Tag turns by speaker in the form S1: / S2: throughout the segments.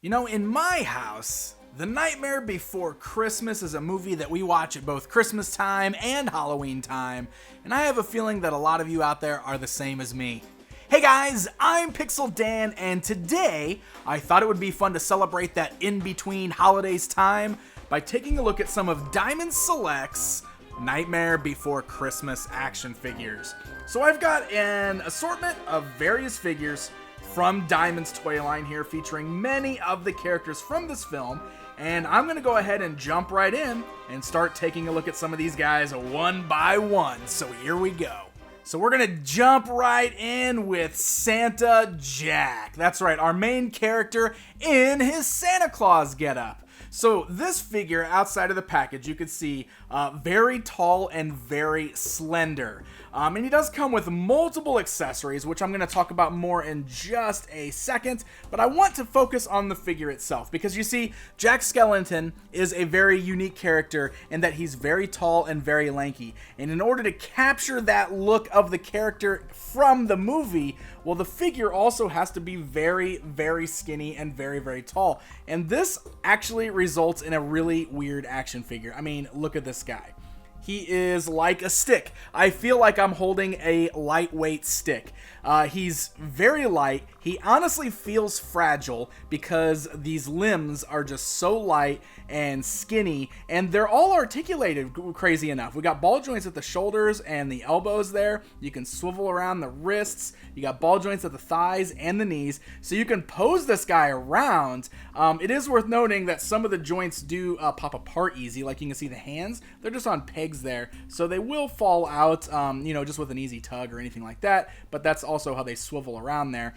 S1: You know, in my house, The Nightmare Before Christmas is a movie that we watch at both Christmas time and Halloween time, and I have a feeling that a lot of you out there are the same as me. Hey guys, I'm Pixel Dan, and today I thought it would be fun to celebrate that in-between holidays time by taking a look at some of Diamond Select's Nightmare Before Christmas action figures. So I've got an assortment of various figures from Diamond's toy line here, featuring many of the characters from this film, and I'm going to go ahead and jump right in and start taking a look at some of these guys one by one. So here we go. So we're going to jump right in with Santa Jack. That's right, our main character in his Santa Claus getup. So this figure, outside of the package, you can see very tall and very slender. And he does come with multiple accessories, which I'm going to talk about more in just a second. But I want to focus on the figure itself, because you see, Jack Skellington is a very unique character in that he's very tall and very lanky. And in order to capture that look of the character from the movie, well, the figure also has to be very, very skinny and very, very tall. And this actually results in a really weird action figure. I mean, look at this guy. He is like a stick. I feel like I'm holding a lightweight stick. He's very light. He honestly feels fragile because these limbs are just so light and skinny, and they're all articulated, crazy enough. We got ball joints at the shoulders and the elbows there. You can swivel around the wrists. You got ball joints at the thighs and the knees, so you can pose this guy around. It is worth noting that some of the joints do pop apart easy, like you can see the hands. They're just on pegs there, so they will fall out, just with an easy tug or anything like that, but that's also how they swivel around there.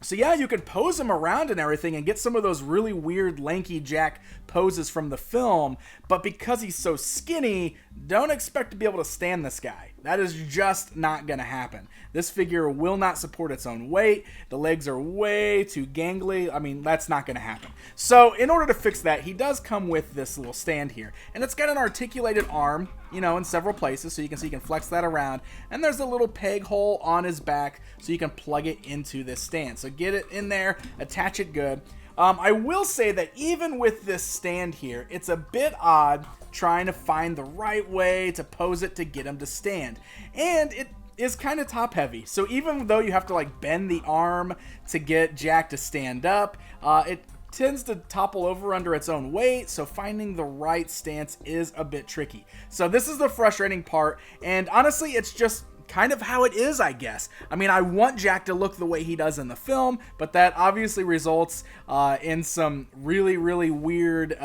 S1: So yeah, you could pose him around and everything and get some of those really weird lanky Jack poses from the film, but because he's so skinny, don't expect to be able to stand this guy. That is just not going to happen. This figure will not support its own weight. The legs are way too gangly. I mean, that's not going to happen. So in order to fix that, he does come with this little stand here, and it's got an articulated arm, in several places, so you can see you can flex that around, and there's a little peg hole on his back so you can plug it into this stand. So get it in there, attach it good. I will say that even with this stand here, it's a bit odd trying to find the right way to pose it to get him to stand. And it is kind of top heavy. So even though you have to bend the arm to get Jack to stand up, it tends to topple over under its own weight, so finding the right stance is a bit tricky. So this is the frustrating part, and honestly, it's just kind of how it is, I guess. I mean, I want Jack to look the way he does in the film, but that obviously results in some really, really weird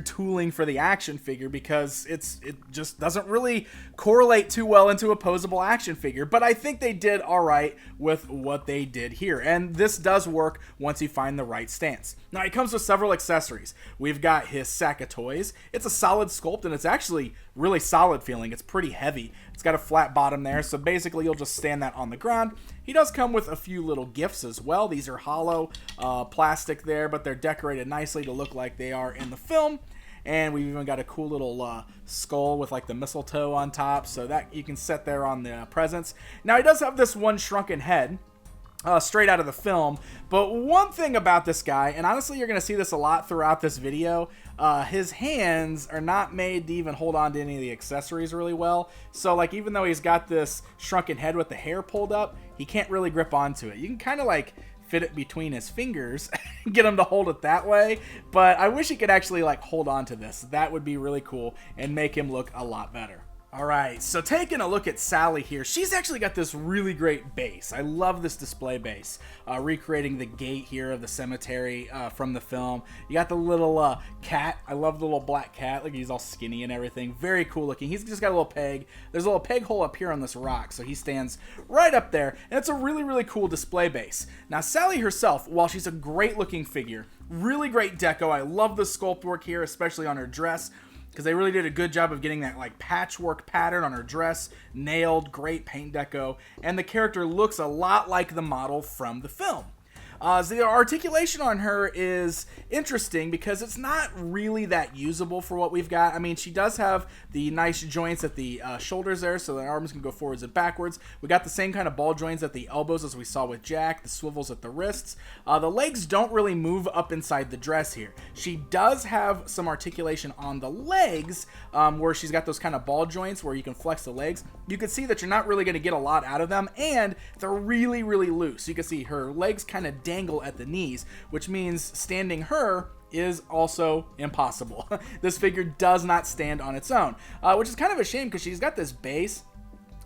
S1: tooling for the action figure, because it just doesn't really correlate too well into a posable action figure. But I think they did all right with what they did here, and this does work once you find the right stance. Now, it comes with several accessories. We've got his sack of toys. It's a solid sculpt, and it's actually really solid feeling. It's pretty heavy. It's got a flat bottom there, so basically you'll just stand that on the ground. He does come with a few little gifts as well. These are hollow plastic there, but they're decorated nicely to look like they are in the film. And we've even got a cool little skull with the mistletoe on top, so that you can set there on the presents. Now, he does have this one shrunken head, straight out of the film, but one thing about this guy, and honestly you're going to see this a lot throughout this video, his hands are not made to even hold on to any of the accessories really well. So even though he's got this shrunken head with the hair pulled up, he can't really grip onto it. You can kind of fit it between his fingers and get him to hold it that way, but I wish he could actually hold on to this. That would be really cool and make him look a lot better. Alright, so taking a look at Sally here, she's actually got this really great base. I love this display base, recreating the gate here of the cemetery from the film. You got the little cat. I love the little black cat. Look, he's all skinny and everything. Very cool looking. He's just got a little peg. There's a little peg hole up here on this rock, so he stands right up there, and it's a really, really cool display base. Now, Sally herself, while she's a great looking figure, really great deco. I love the sculpt work here, especially on her dress, because they really did a good job of getting that patchwork pattern on her dress nailed. Great paint deco, and the character looks a lot like the model from the film. So the articulation on her is interesting because it's not really that usable for what we've got. I mean, she does have the nice joints at the shoulders there, so the arms can go forwards and backwards. We got the same kind of ball joints at the elbows as we saw with Jack, the swivels at the wrists. The legs don't really move up inside the dress here. She does have some articulation on the legs, where she's got those kind of ball joints where you can flex the legs. You can see that you're not really going to get a lot out of them, and they're really, really loose. You can see her legs kind of dangle at the knees, which means standing her is also impossible. This figure does not stand on its own, which is kind of a shame because she's got this base.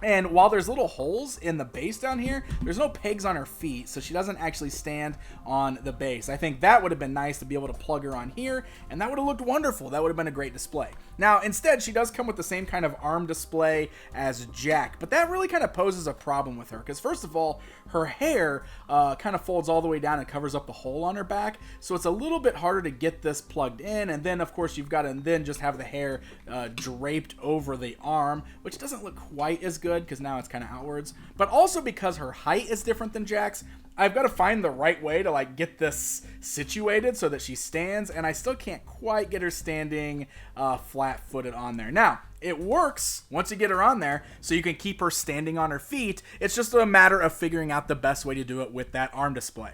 S1: And while there's little holes in the base down here, there's no pegs on her feet, so she doesn't actually stand on the base. I think that would have been nice to be able to plug her on here, and that would have looked wonderful. That would have been a great display. Now, instead, she does come with the same kind of arm display as Jack, but that really kind of poses a problem with her, because first of all, her hair kind of folds all the way down and covers up the hole on her back, so it's a little bit harder to get this plugged in, and then, of course, you've got to then just have the hair draped over the arm, which doesn't look quite as good because now it's kind of outwards, but also because her height is different than Jack's. I've got to find the right way to like get this situated so that she stands, and I still can't quite get her standing flat-footed on there. Now, it works once you get her on there, so you can keep her standing on her feet. It's just a matter of figuring out the best way to do it with that arm display.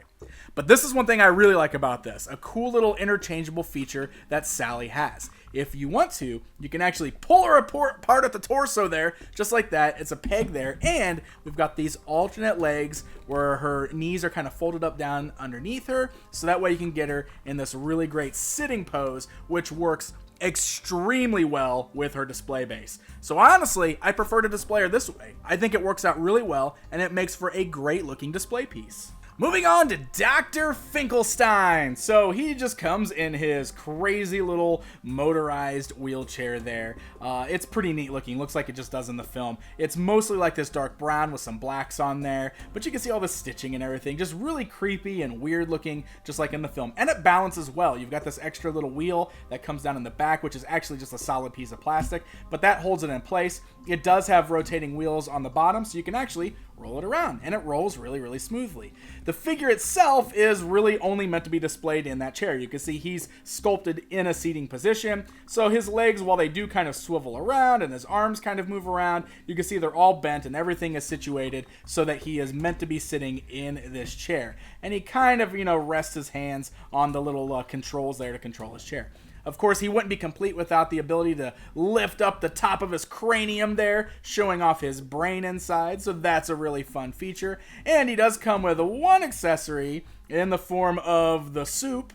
S1: But this is one thing I really like about this, a cool little interchangeable feature that Sally has. If you want to, you can actually pull her apart at the torso there, just like that. It's a peg there, and we've got these alternate legs where her knees are kind of folded up down underneath her, so that way you can get her in this really great sitting pose, which works extremely well with her display base. So honestly, I prefer to display her this way. I think it works out really well, and it makes for a great looking display piece. Moving on to Dr. Finkelstein. So he just comes in his crazy little motorized wheelchair there. It's pretty neat looking. Looks like it just does in the film. It's mostly like this dark brown with some blacks on there, but you can see all the stitching and everything. Just really creepy and weird looking, just like in the film. And it balances well. You've got this extra little wheel that comes down in the back, which is actually just a solid piece of plastic, but that holds it in place. It does have rotating wheels on the bottom, so you can actually roll it around, and it rolls really, really smoothly. The figure itself is really only meant to be displayed in that chair. You can see he's sculpted in a seating position, so his legs, while they do kind of swivel around and his arms kind of move around, you can see they're all bent and everything is situated so that he is meant to be sitting in this chair. And he kind of, rests his hands on the little controls there to control his chair. Of course, he wouldn't be complete without the ability to lift up the top of his cranium there, showing off his brain inside, so that's a really fun feature. And he does come with one accessory in the form of the soup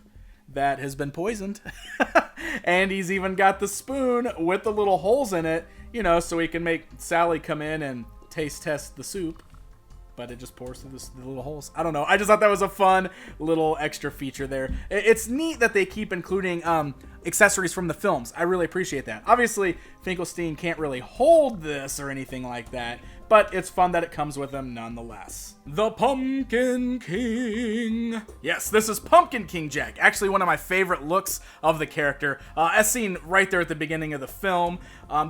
S1: that has been poisoned. And he's even got the spoon with the little holes in it, so he can make Sally come in and taste test the soup. But it just pours through the little holes. I don't know. I just thought that was a fun little extra feature there. It's neat that they keep including accessories from the films. I really appreciate that. Obviously, Finkelstein can't really hold this or anything like that, but it's fun that it comes with him nonetheless. The Pumpkin King. Yes, this is Pumpkin King Jack. Actually, one of my favorite looks of the character, as seen right there at the beginning of the film.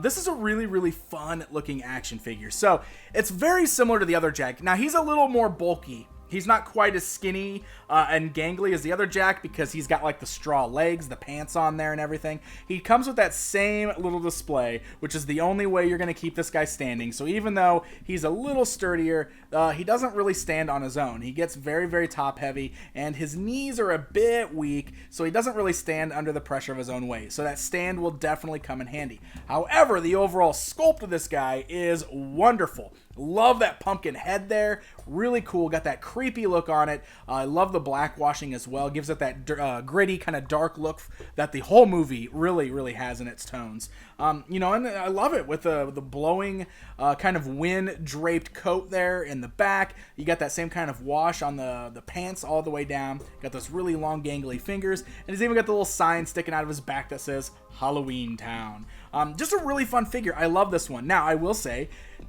S1: This is a really, really fun looking action figure. So it's very similar to the other Jack. Now, he's a little more bulky. He's not quite as skinny and gangly as the other Jack because he's got like the straw legs, the pants on there and everything. He comes with that same little display, which is the only way you're going to keep this guy standing. So even though he's a little sturdier, he doesn't really stand on his own. He gets very, very top heavy, and his knees are a bit weak, so he doesn't really stand under the pressure of his own weight. So that stand will definitely come in handy. However, the overall sculpt of this guy is wonderful. Love that pumpkin head there. Really cool. Got that creepy look on it. I love the black washing as well. Gives it that gritty kind of dark look that the whole movie really, really has in its tones. And I love it with the blowing kind of wind draped coat there in the back. You got that same kind of wash on the pants all the way down. Got those really long gangly fingers. And he's even got the little sign sticking out of his back that says Halloween Town. Just a really fun figure. I love this one. Now, I will say,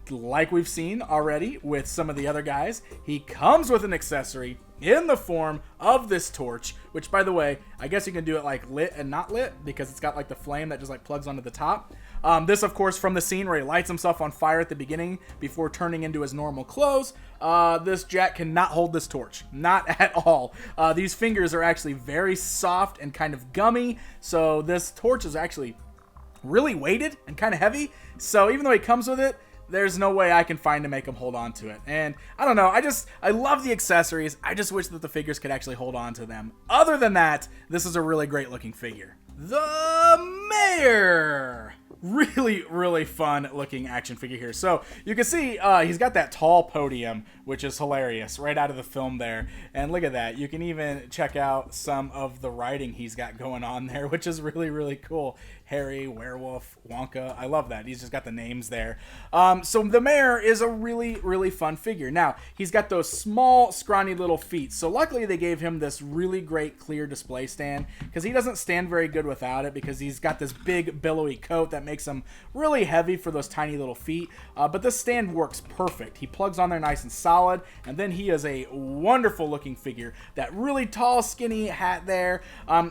S1: like we've seen already with some of the other guys, he comes with an accessory in the form of this torch, which, by the way, I guess you can do it like lit and not lit because it's got like the flame that just like plugs onto the top. This, of course, from the scene where he lights himself on fire at the beginning before turning into his normal clothes. This Jack cannot hold this torch. Not at all. These fingers are actually very soft and kind of gummy, so this torch is actually really weighted and kind of heavy. So even though he comes with it, there's no way I can find to make him hold on to it. And I don't know, I love the accessories. I just wish that the figures could actually hold on to them. Other than that, this is a really great looking figure. The Mayor! Really, really fun looking action figure here. So you can see he's got that tall podium, which is hilarious, right out of the film there. And look at that. You can even check out some of the writing he's got going on there, which is really, really cool. Harry, Werewolf, Wonka. I love that. He's just got the names there. So the Mayor is a really, really fun figure. Now, he's got those small, scrawny little feet. So luckily they gave him this really great clear display stand, because he doesn't stand very good without it, because he's got this big billowy coat that makes him really heavy for those tiny little feet. But this stand works perfect. He plugs on there nice and solid, and then he is a wonderful looking figure. That really tall, skinny hat there.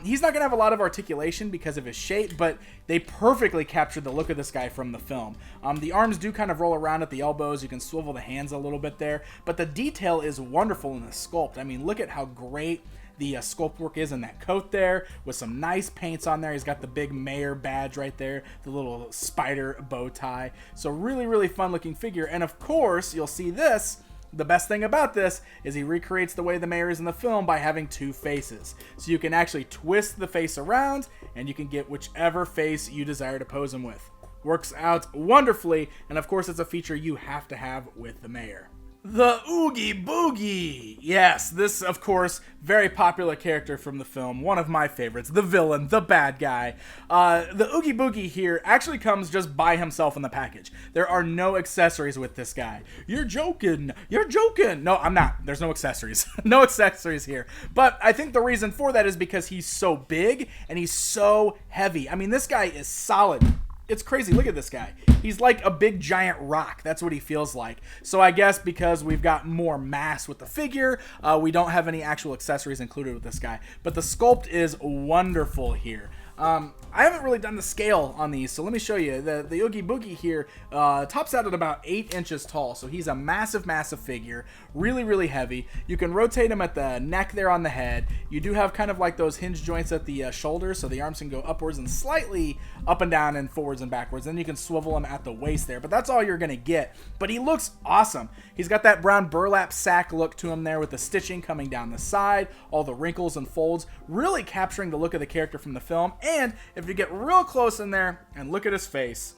S1: He's not going to have a lot of articulation because of his shape, but they perfectly captured the look of this guy from the film. The arms do kind of roll around at the elbows. You can swivel the hands a little bit there, but the detail is wonderful in the sculpt. I mean, look at how great the sculpt work is in that coat there, with some nice paints on there. He's got the big Mayor badge right there, the little spider bow tie. So really, really fun looking figure. And of course, you'll see this. The best thing about this is he recreates the way the Mayor is in the film by having two faces. So you can actually twist the face around, and you can get whichever face you desire to pose him with. Works out wonderfully, and of course it's a feature you have to have with the Mayor. The Oogie Boogie! Yes, this, of course, very popular character from the film. One of my favorites. The villain, the bad guy. The Oogie Boogie here actually comes just by himself in the package. There are no accessories with this guy. You're joking. You're joking. No, I'm not. There's no accessories. No accessories here. But I think the reason for that is because he's so big and he's so heavy. I mean, this guy is solid. It's crazy. Look at this guy. He's like a big giant rock. That's what he feels like. So I guess because we've got more mass with the figure, we don't have any actual accessories included with this guy. But the sculpt is wonderful here. I haven't really done the scale on these, so let me show you. The Oogie Boogie here tops out at about 8 inches tall, so he's a massive, massive figure. Really, really heavy. You can rotate him at the neck there on the head. You do have kind of like those hinge joints at the shoulders, so the arms can go upwards and slightly up and down and forwards and backwards. Then you can swivel him at the waist there, but that's all you're going to get. But he looks awesome. He's got that brown burlap sack look to him there with the stitching coming down the side, all the wrinkles and folds, really capturing the look of the character from the film. And if you get real close in there and look at his face,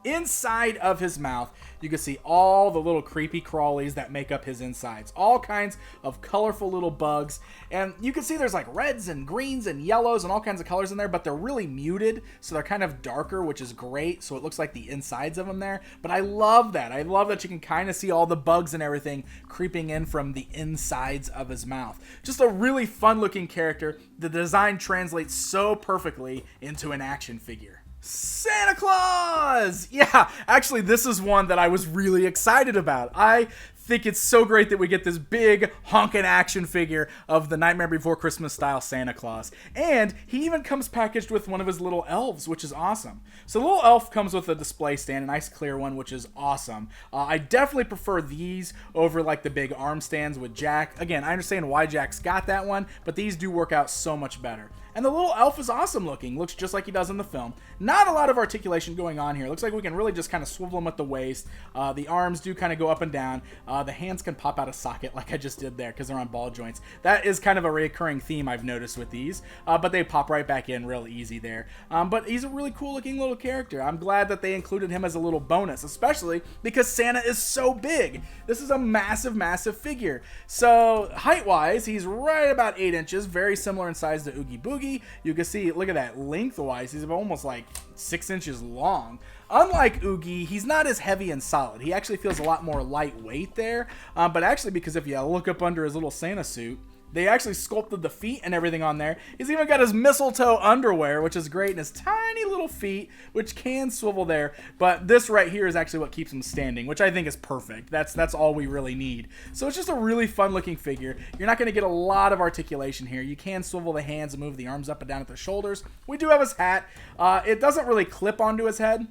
S1: inside of his mouth, you can see all the little creepy crawlies that make up his insides. All kinds of colorful little bugs. And you can see there's like reds and greens and yellows and all kinds of colors in there, but they're really muted. So they're kind of darker, which is great. So it looks like the insides of them there. But I love that. I love that you can kind of see all the bugs and everything creeping in from the insides of his mouth. Just a really fun looking character. The design translates so perfectly into an action figure. Santa Claus! Yeah, actually, this is one that I was really excited about. I think it's so great that we get this big honkin' action figure of the Nightmare Before Christmas style Santa Claus. And he even comes packaged with one of his little elves, which is awesome. So the little elf comes with a display stand, a nice clear one, which is awesome. I definitely prefer these over like the big arm stands with Jack. Again, I understand why Jack's got that one, but these do work out so much better. And the little elf is awesome looking. Looks just like he does in the film. Not a lot of articulation going on here. Looks like we can really just kind of swivel him at the waist. The arms do kind of go up and down. The hands can pop out of socket like I just did there because they're on ball joints. That is kind of a recurring theme I've noticed with these. But they pop right back in real easy there. But he's a really cool looking little character. I'm glad that they included him as a little bonus, especially because Santa is so big. This is a massive, massive figure. So height-wise, he's right about 8 inches. Very similar in size to Oogie Boogie. You can see, look at that, lengthwise, he's almost like 6 inches long. Unlike Oogie, he's not as heavy and solid. He actually feels a lot more lightweight there. But actually, because if you look up under his little Santa suit, They actually sculpted the feet and everything on there. He's even got his mistletoe underwear, which is great, and his tiny little feet, which can swivel there. But this right here is actually what keeps him standing, which I think is perfect. That's all we really need. So it's just a really fun looking figure. You're not going to get a lot of articulation here. You can swivel the hands and move the arms up and down at the shoulders. We do have his hat. It doesn't really clip onto his head.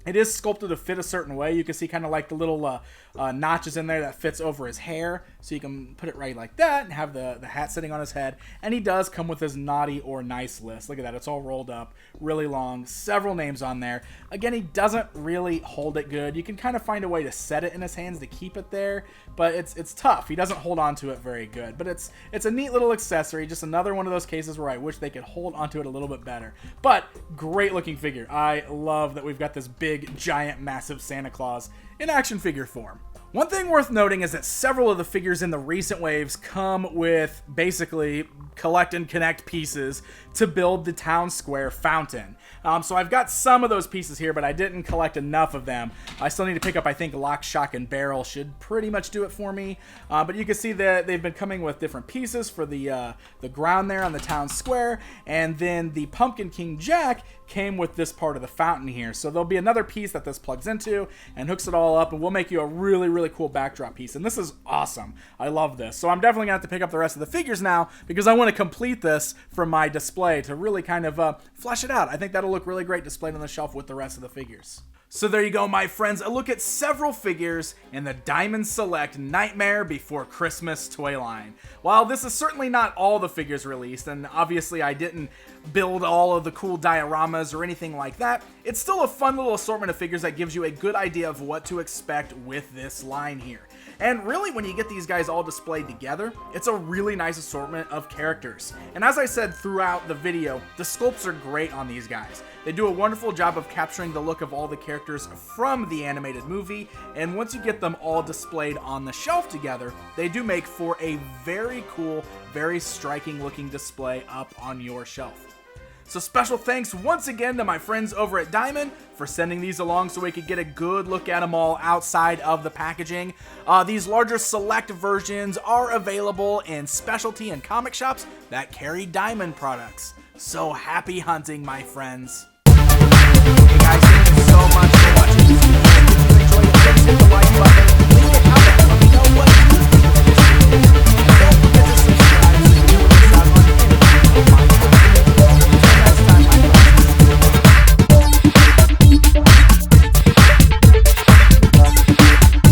S1: It is sculpted to fit a certain way. You can see kind of like the little notches in there that fits over his hair. So you can put it right like that and have the hat sitting on his head. And he does come with his naughty or nice list. Look at that. It's all rolled up, really long, several names on there. Again, he doesn't really hold it good. You can kind of find a way to set it in his hands to keep it there, but it's tough. He doesn't hold on to it very good. But it's a neat little accessory. Just another one of those cases where I wish they could hold onto it a little bit better. But great looking figure. I love that we've got this big, giant, massive Santa Claus in action figure form. One thing worth noting is that several of the figures in the recent waves come with basically collect and connect pieces to build the town square fountain. So I've got some of those pieces here, but I didn't collect enough of them. I still need to pick up, I think, Lock, Shock, and Barrel should pretty much do it for me. But you can see that they've been coming with different pieces for the ground there on the town square. And then the Pumpkin King Jack came with this part of the fountain here. So there'll be another piece that this plugs into and hooks it all up, and we'll make you a really, really cool backdrop piece. And this is awesome. I love this. So I'm definitely going to have to pick up the rest of the figures now because I want to complete this for my display to really kind of flesh it out. I think that'll look really great displayed on the shelf with the rest of the figures. So there you go, my friends, a look at several figures in the Diamond Select Nightmare Before Christmas toy line. While this is certainly not all the figures released, and obviously I didn't build all of the cool dioramas or anything like that, it's still a fun little assortment of figures that gives you a good idea of what to expect with this line here. And really, when you get these guys all displayed together, it's a really nice assortment of characters. And as I said throughout the video, the sculpts are great on these guys. They do a wonderful job of capturing the look of all the characters from the animated movie, and once you get them all displayed on the shelf together, they do make for a very cool, very striking looking display up on your shelf. So special thanks once again to my friends over at Diamond for sending these along so we could get a good look at them all outside of the packaging. These larger select versions are available in specialty and comic shops that carry Diamond products. So happy hunting, my friends.